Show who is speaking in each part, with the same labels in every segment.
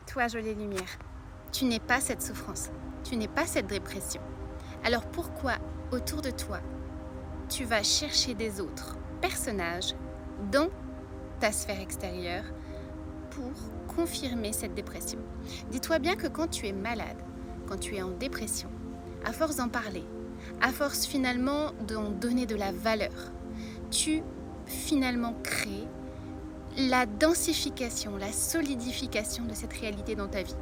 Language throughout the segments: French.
Speaker 1: Toi, jolie lumière, tu n'es pas cette souffrance, tu n'es pas cette dépression. Alors pourquoi, autour de toi, tu vas chercher des autres personnages dans ta sphère extérieure pour confirmer cette dépression? Dis-toi bien que quand tu es malade, quand tu es en dépression, à force d'en parler, à force finalement d'en donner de la valeur, tu finalement crées la densification, la solidification de cette réalité dans ta vie.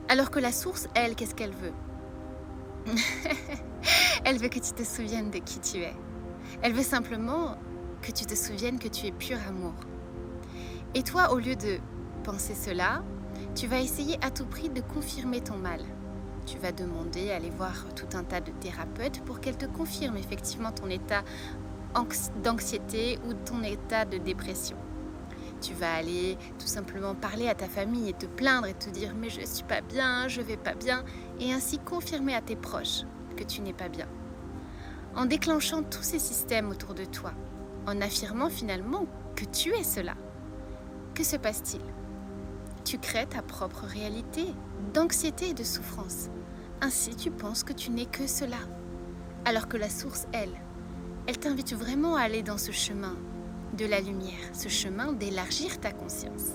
Speaker 1: Alors que la source, elle, qu'est-ce qu'elle veut? Elle veut que tu te souviennes de qui tu es. Elle veut simplement que tu te souviennes que tu es pur amour. Et toi, au lieu de penser cela, tu vas essayer à tout prix de confirmer ton mal. Tu vas demander à aller voir tout un tas de thérapeutes pour qu'elles te confirment effectivement ton état d'anxiété ou ton état de dépression. Tu vas aller tout simplement parler à ta famille et te plaindre et te dire « mais je ne suis pas bien, je ne vais pas bien » et ainsi confirmer à tes proches que tu n'es pas bien. En déclenchant tous ces systèmes autour de toi, en affirmant finalement que tu es cela, que se passe-t-il? Tu crées ta propre réalité d'anxiété et de souffrance. Ainsi, tu penses que tu n'es que cela. Alors que la source, elle t'invite vraiment à aller dans ce chemin de la lumière, ce chemin d'élargir ta conscience,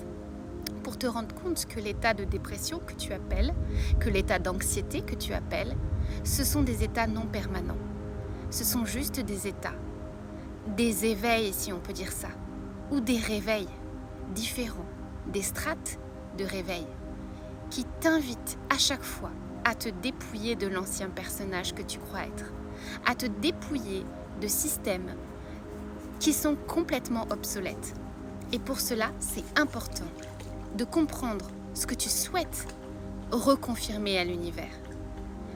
Speaker 1: pour te rendre compte que l'état de dépression que tu appelles, que l'état d'anxiété que tu appelles, ce sont des états non permanents. Ce sont juste des états, des éveils si on peut dire ça, ou des réveils différents, des strates de réveil, qui t'invitent à chaque fois à te dépouiller de l'ancien personnage que tu crois être, à te dépouiller de systèmes qui sont complètement obsolètes. Et pour cela, c'est important de comprendre ce que tu souhaites reconfirmer à l'univers.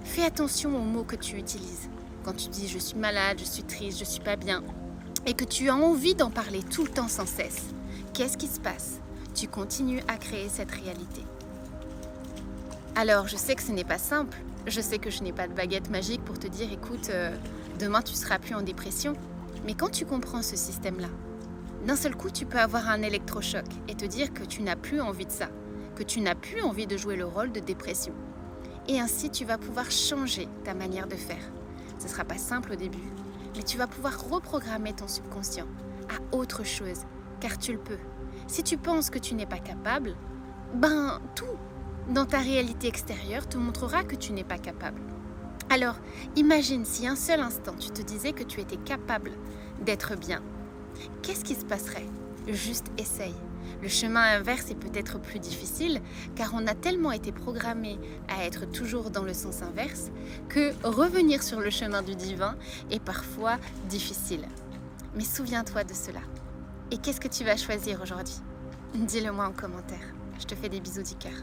Speaker 1: Fais attention aux mots que tu utilises. Quand tu dis « je suis malade, je suis triste, je suis pas bien » et que tu as envie d'en parler tout le temps sans cesse, qu'est-ce qui se passe? Tu continues à créer cette réalité. Alors, je sais que ce n'est pas simple. Je sais que je n'ai pas de baguette magique pour te dire « écoute, demain tu seras plus en dépression ». Mais quand tu comprends ce système-là, d'un seul coup, tu peux avoir un électrochoc et te dire que tu n'as plus envie de ça, que tu n'as plus envie de jouer le rôle de dépression. Et ainsi, tu vas pouvoir changer ta manière de faire. Ce ne sera pas simple au début, mais tu vas pouvoir reprogrammer ton subconscient à autre chose, car tu le peux. Si tu penses que tu n'es pas capable, tout dans ta réalité extérieure te montrera que tu n'es pas capable. Alors, imagine si un seul instant tu te disais que tu étais capable d'être bien. Qu'est-ce qui se passerait? Juste essaye. Le chemin inverse est peut-être plus difficile car on a tellement été programmé à être toujours dans le sens inverse que revenir sur le chemin du divin est parfois difficile. Mais souviens-toi de cela. Et qu'est-ce que tu vas choisir aujourd'hui? Dis-le moi en commentaire. Je te fais des bisous du cœur.